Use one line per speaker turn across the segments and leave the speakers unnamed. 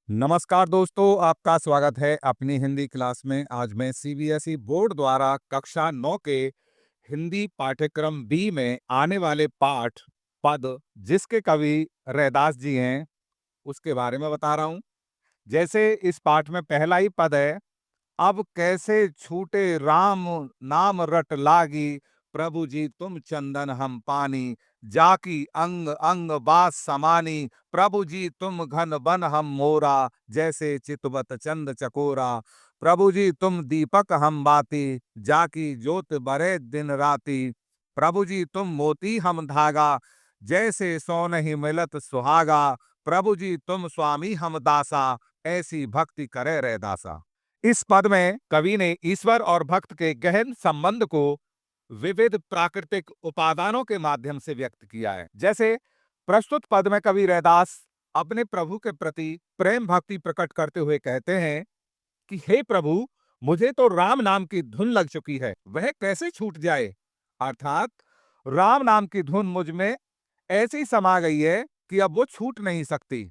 नमस्कार दोस्तों, आपका स्वागत है अपनी हिंदी क्लास में। आज मैं सीबीएसई बोर्ड द्वारा कक्षा 9 के हिंदी पाठ्यक्रम बी में आने वाले पाठ पद जिसके कवि रैदास जी हैं उसके बारे में बता रहा हूं। जैसे इस पाठ में पहला ही पद है, अब कैसे छूटे राम नाम रट लागी, प्रभु जी तुम चंदन हम पानी, जाकी अंग अंग बास समानी, प्रभु जी तुम घन बन हम मोरा, जैसे चितवत चंद चकोरा, प्रभु जी तुम दीपक हम बाती, जाकी ज्योत बरे दिन राती, प्रभु जी तुम मोती हम धागा, जैसे सोनहि मिलत सुहागा, प्रभु जी तुम स्वामी हम दासा, ऐसी भक्ति करे रैदासा। इस पद में कवि ने ईश्वर और भक्त के गहन संबंध को विविध प्राकृतिक उपादानों के माध्यम से व्यक्त किया है। जैसे प्रस्तुत पद में कवि रैदास अपने प्रभु के प्रति प्रेम भक्ति प्रकट करते हुए कहते हैं कि हे प्रभु, मुझे तो राम नाम की धुन लग चुकी है, वह कैसे छूट जाए। अर्थात राम नाम की धुन मुझ में ऐसी समा गई है कि अब वो छूट नहीं सकती।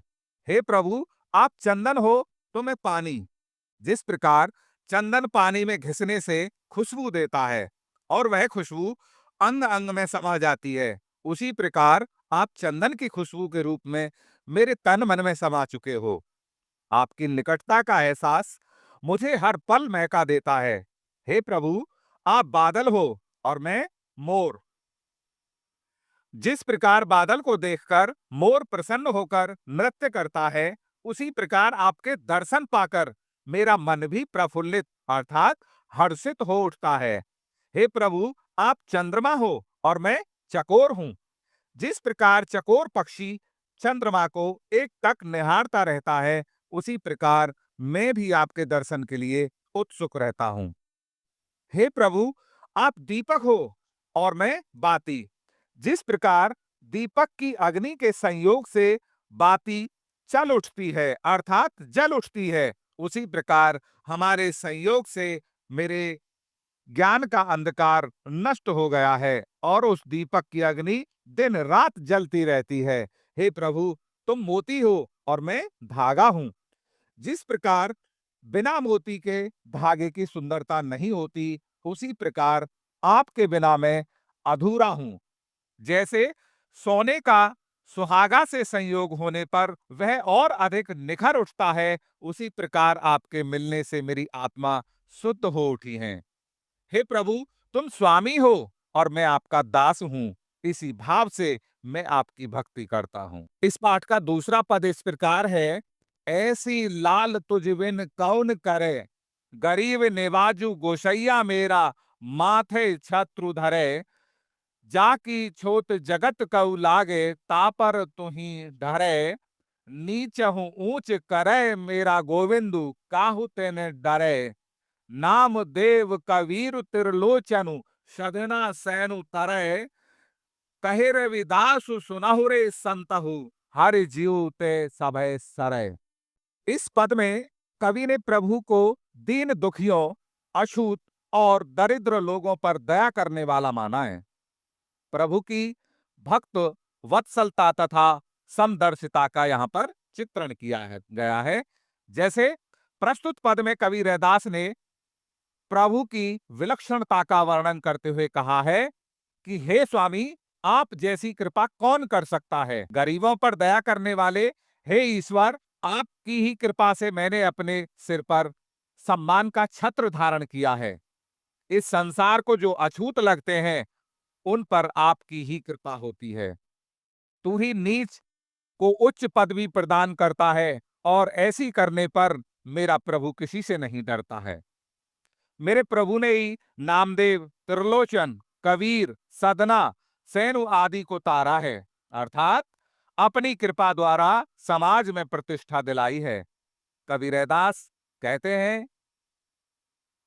हे प्रभु, आप चंदन हो तो मैं पानी। जिस प्रकार चंदन पानी में घिसने से खुशबू देता है और वह खुशबू अंग अंग में समा जाती है, उसी प्रकार आप चंदन की खुशबू के रूप में मेरे तन मन में समा चुके हो। आपकी निकटता का एहसास मुझे हर पल महका देता है। हे प्रभु, आप बादल हो और मैं मोर। जिस प्रकार बादल को देखकर मोर प्रसन्न होकर नृत्य करता है, उसी प्रकार आपके दर्शन पाकर मेरा मन भी प्रफुल्लित अर्थात हर्षित हो उठता है। हे प्रभु, आप चंद्रमा हो और मैं चकोर हूं। जिस प्रकार चकोर पक्षी चंद्रमा को एक टक निहारता रहता है, उसी प्रकार मैं भी आपके दर्शन के लिए उत्सुक रहता हूं। हे प्रभु, आप दीपक हो और मैं बाती। जिस प्रकार दीपक की अग्नि के संयोग से बाती चल उठती है अर्थात जल उठती है, उसी प्रकार हमारे संयोग से मेरे ज्ञान का अंधकार नष्ट हो गया है और उस दीपक की अग्नि दिन रात जलती रहती है। हे प्रभु, तुम मोती हो और मैं धागा हूं। जिस प्रकार बिना मोती के धागे की सुंदरता नहीं होती, उसी प्रकार आपके बिना मैं अधूरा हूं। जैसे सोने का सुहागा से संयोग होने पर वह और अधिक निखर उठता है, उसी प्रकार आपके मिलने से मेरी आत्मा शुद्ध हो उठी है। हे प्रभु, तुम स्वामी हो और मैं आपका दास हूं। इसी भाव से मैं आपकी भक्ति करता हूं। इस पाठ का दूसरा पद इस प्रकार है, ऐसी लाल तुझ बिन कौन करे, गरीब नेवाजू गोसैया मेरा, माथे छत्रु धरे, जाकी छोट जगत कऊ लागे, तापर तुही डरे, नीच हूं ऊंच करे मेरा गोविंदु, काहू तेने डरे, नाम देव कबीर त्रिलोचनु, सदना सैनु तरय, कहे रविदासु सुनहुरे संतहु, हरि जीव ते सभय सरय। इस पद में कवि ने प्रभु को दीन दुखियों, अछूत और दरिद्र लोगों पर दया करने वाला माना है। प्रभु की भक्त वत्सलता तथा समदर्शिता का यहाँ पर चित्रण किया है गया है। जैसे प्रस्तुत पद में कवि रैदास ने प्रभु की विलक्षणता का वर्णन करते हुए कहा है कि हे स्वामी, आप जैसी कृपा कौन कर सकता है। गरीबों पर दया करने वाले हे ईश्वर, आपकी ही कृपा से मैंने अपने सिर पर सम्मान का छत्र धारण किया है। इस संसार को जो अछूत लगते हैं, उन पर आपकी ही कृपा होती है। तू ही नीच को उच्च पदवी प्रदान करता है और ऐसी करने पर मेरा प्रभु किसी से नहीं डरता है। मेरे प्रभु ने ही नामदेव, त्रिलोचन, कबीर, सदना, सैनु आदि को तारा है अर्थात अपनी कृपा द्वारा समाज में प्रतिष्ठा दिलाई है। कवि रैदास कहते हैं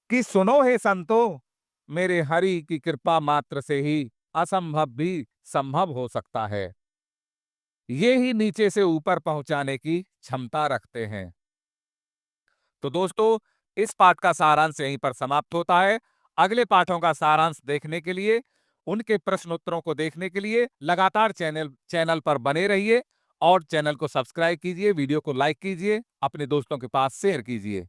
कि सुनो हे संतो, मेरे हरि की कृपा मात्र से ही असंभव भी संभव हो सकता है। ये ही नीचे से ऊपर पहुंचाने की क्षमता रखते हैं। तो दोस्तों, इस पाठ का सारांश यहीं पर समाप्त होता है। अगले पाठों का सारांश देखने के लिए, उनके प्रश्न उत्तरों को देखने के लिए लगातार चैनल पर बने रहिए और चैनल को सब्सक्राइब कीजिए, वीडियो को लाइक कीजिए, अपने दोस्तों के पास शेयर कीजिए।